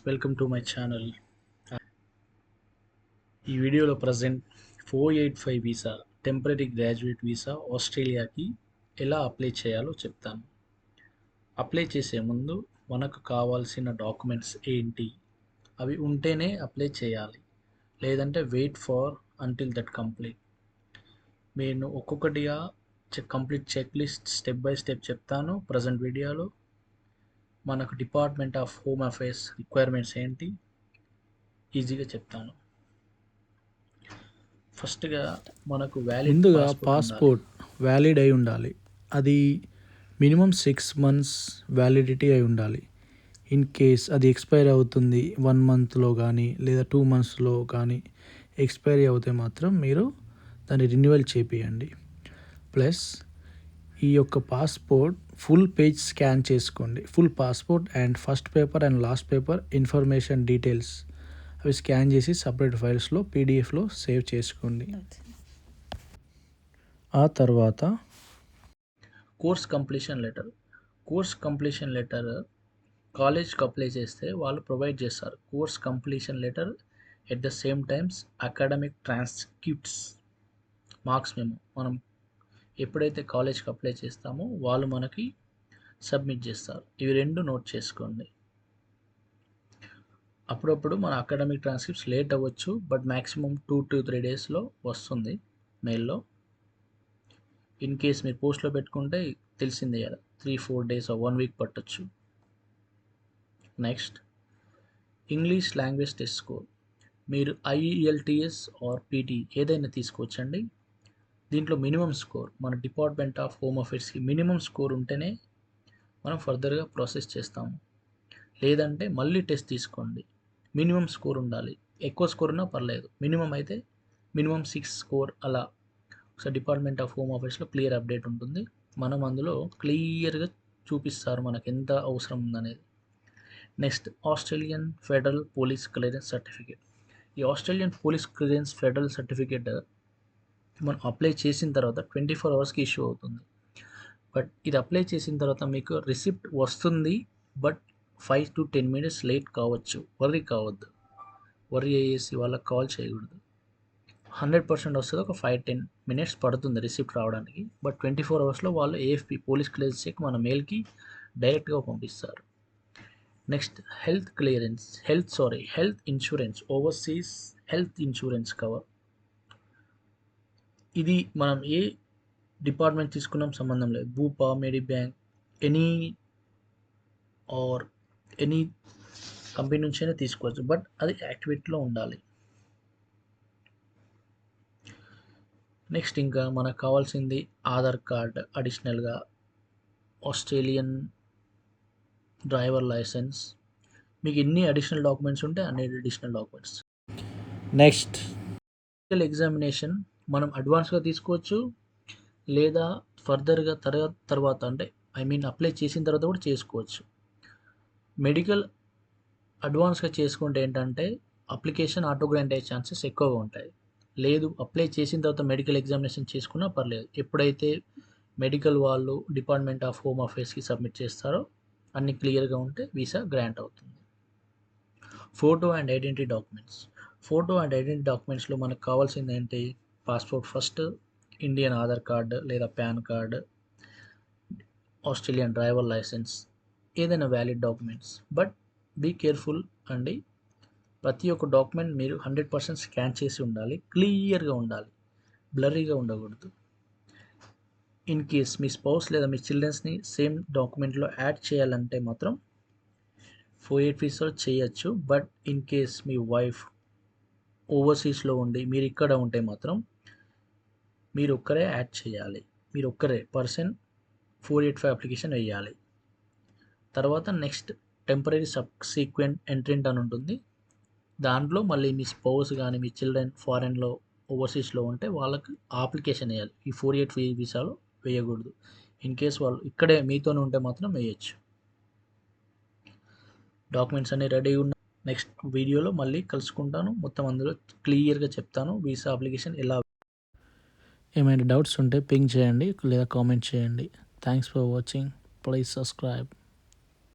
Welcome to my channel. ఈ వీడియోలో present 485 visa temporary graduate visa ఆస్ట్రేలియాకి ఎలా అప్లై చేయాలో చెప్తాను. అప్లై చేసే ముందు మనకు కావాల్సిన డాక్యుమెంట్స్ ఏంటి, అవి ఉంటేనే అప్లై చేయాలి, లేదంటే wait for until that complete. నేను ఒక్కొక్కటిగా complete check list step by step చెప్తాను. ప్రజెంట్ వీడియోలో మనకు department of home affairs requirements ఏంటి ఈజీగా చెప్తాను. ఫస్ట్గా మనకు వ్యాలిడ్ ముందుగా ఉండాలి. పాస్పోర్ట్ వ్యాలిడ్ అయి ఉండాలి. అది మినిమం 6 months వ్యాలిడిటీ అయి ఉండాలి. ఇన్ కేస్ అది ఎక్స్పైర్ అవుతుంది 1 monthలో కానీ లేదా 2 monthsలో కానీ ఎక్స్పైరీ అవుతే మాత్రం మీరు దాన్ని రెన్యువల్ చేపియండి. ప్లస్ ఈ యొక్క పాస్పోర్ట్ ఫుల్ పేజ్ స్కాన్ చేసుకోండి. Full passport and first paper and last paper information details అవి స్కాన్ చేసి సపరేట్ ఫైల్స్లో పీడిఎఫ్లో సేవ్ చేసుకోండి. ఆ తర్వాత కోర్స్ కంప్లీషన్ లెటర్ కాలేజ్కి అప్లై చేస్తే వాళ్ళు ప్రొవైడ్ చేస్తారు. Course completion letter at the same times academic transcripts, marks memo. మనం ఎప్పుడైతే కాలేజ్కి అప్లై చేస్తామో వాళ్ళు మనకి సబ్మిట్ చేస్తారు. ఇవి రెండు నోట్ చేసుకోండి. అప్పుడప్పుడు మన అకాడమిక్ ట్రాన్స్క్రిప్ట్స్ లేట్ అవ్వచ్చు, బట్ మ్యాక్సిమం 2 to 3 daysలో వస్తుంది మెయిల్లో. ఇన్ కేస్ మీరు పోస్ట్లో పెట్టుకుంటే తెలిసిందే కదా, 3-4 days 1 week పట్టొచ్చు. Next, English language test score. మీరు IELTS ఆర్ PT ఏదైనా తీసుకోవచ్చండి. దీంట్లో మినిమం స్కోర్ మన డిపార్ట్మెంట్ ఆఫ్ హోమ్ అఫైర్స్కి మినిమం స్కోర్ ఉంటేనే మనం ఫర్దర్గా ప్రాసెస్ చేస్తాము. లేదంటే మళ్ళీ టెస్ట్ తీసుకోండి. మినిమం స్కోర్ ఉండాలి. ఎక్కువ స్కోర్ ఉన్నా పర్లేదు, మినిమం అయితే మినిమం 6 స్కోర్ అలా. ఒకసారి డిపార్ట్మెంట్ ఆఫ్ హోమ్ ఆఫీస్లో క్లియర్ అప్డేట్ ఉంటుంది. మనం అందులో క్లియర్గా చూపిస్తారు మనకు ఎంత అవసరం ఉందనేది. Next, Australian federal police clearance certificate. ఈ Australian police clearance federal certificate మనం అప్లై చేసిన తర్వాత 24 hours ఇష్యూ అవుతుంది. బట్ ఇది అప్లై చేసిన తర్వాత మీకు రిసిప్ట్ వస్తుంది, బట్ 5 to 10 minutes లేట్ కావచ్చు. వర్రీ కావద్దు. వర్రీ అయ్యేసి వాళ్ళకి కాల్ చేయకూడదు. 100% వస్తుంది. ఒక 5-10 minutes పడుతుంది రిసిప్ట్ రావడానికి. బట్ 24 hours వాళ్ళు AFP పోలీస్ క్లియరెన్స్ చెక్ మన మెయిల్కి డైరెక్ట్గా పంపిస్తారు. Next, health insurance, overseas health insurance cover. ఇది మనం ఏ డిపార్ట్మెంట్ తీసుకున్నాం సంబంధం లేదు. భూపా, మెడిబ్యాంక్, ఎనీ కంపెనీ నుంచి అయినా తీసుకోవచ్చు, బట్ అది యాక్టివేట్లో ఉండాలి. నెక్స్ట్, ఇంకా మనకు కావాల్సింది ఆధార్ కార్డ్, అడిషనల్గా ఆస్ట్రేలియన్ డ్రైవర్ లైసెన్స్. మీకు ఎన్ని అడిషనల్ డాక్యుమెంట్స్ ఉంటే అన్ని additional documents. Next, medical examination మనం అడ్వాన్స్గా తీసుకోవచ్చు, లేదా ఫర్దర్గా తర్వాత అంటే అప్లై చేసిన తర్వాత కూడా చేసుకోవచ్చు. మెడికల్ అడ్వాన్స్గా చేసుకుంటే ఏంటంటే అప్లికేషన్ ఆటో గ్రాంట్ అయ్యే ఛాన్సెస్ ఎక్కువగా ఉంటాయి. లేదు, అప్లై చేసిన తర్వాత మెడికల్ ఎగ్జామినేషన్ చేసుకున్నా పర్లేదు. ఎప్పుడైతే మెడికల్ వాళ్ళు డిపార్ట్మెంట్ ఆఫ్ హోమ్ అఫైర్స్కి సబ్మిట్ చేస్తారో అన్ని క్లియర్గా ఉంటే వీసా గ్రాంట్ అవుతుంది. ఫోటో అండ్ ఐడెంటిటీ డాక్యుమెంట్స్లో మనకు కావాల్సింది ఏంటి? Passport first, Indian Aadhaar card లేదా PAN card, Australian driver licence, ఏదైనా valid documents. But be careful అండి. ప్రతి ఒక్క డాక్యుమెంట్ మీరు 100% స్కాన్ చేసి ఉండాలి, క్లియర్గా ఉండాలి, బ్లర్రీగా ఉండకూడదు. ఇన్ కేస్ మీ స్పౌస్ లేదా మీ చిల్డ్రన్స్ని సేమ్ డాక్యుమెంట్లో యాడ్ చేయాలంటే మాత్రం 485 వీసాలో చేయొచ్చు. బట్ ఇన్ కేస్ మీ వైఫ్ ఓవర్సీస్లో ఉండి మీరు ఇక్కడ ఉంటే మాత్రం మీరు ఒక్కరే యాడ్ చేయాలి. మీరు ఒక్కరే పర్సన్ 485 అప్లికేషన్ వేయాలి. తర్వాత నెక్స్ట్, టెంపరరీ సబ్సీక్వెంట్ ఎంట్రెంట్ అని ఉంటుంది. దాంట్లో మళ్ళీ మీ స్పౌస్ కానీ మీ చిల్డ్రన్ ఫారెన్లో ఓవర్సీస్లో ఉంటే వాళ్ళకి అప్లికేషన్ వేయాలి. ఈ 485 వీసాలో వేయకూడదు. ఇన్ కేస్ వాళ్ళు ఇక్కడే మీతోనే ఉంటే మాత్రం వేయచ్చు. డాక్యుమెంట్స్ అన్నీ రెడీ ఉన్న నెక్స్ట్ వీడియోలో మళ్ళీ కలుసుకుంటాను. మొత్తం అందులో క్లియర్గా చెప్తాను వీసా అప్లికేషన్ ఎలా. ఏమైనా డౌట్స్ ఉంటే పింగ్ చేయండి లేదా కామెంట్ చేయండి. Thanks for watching. Please subscribe.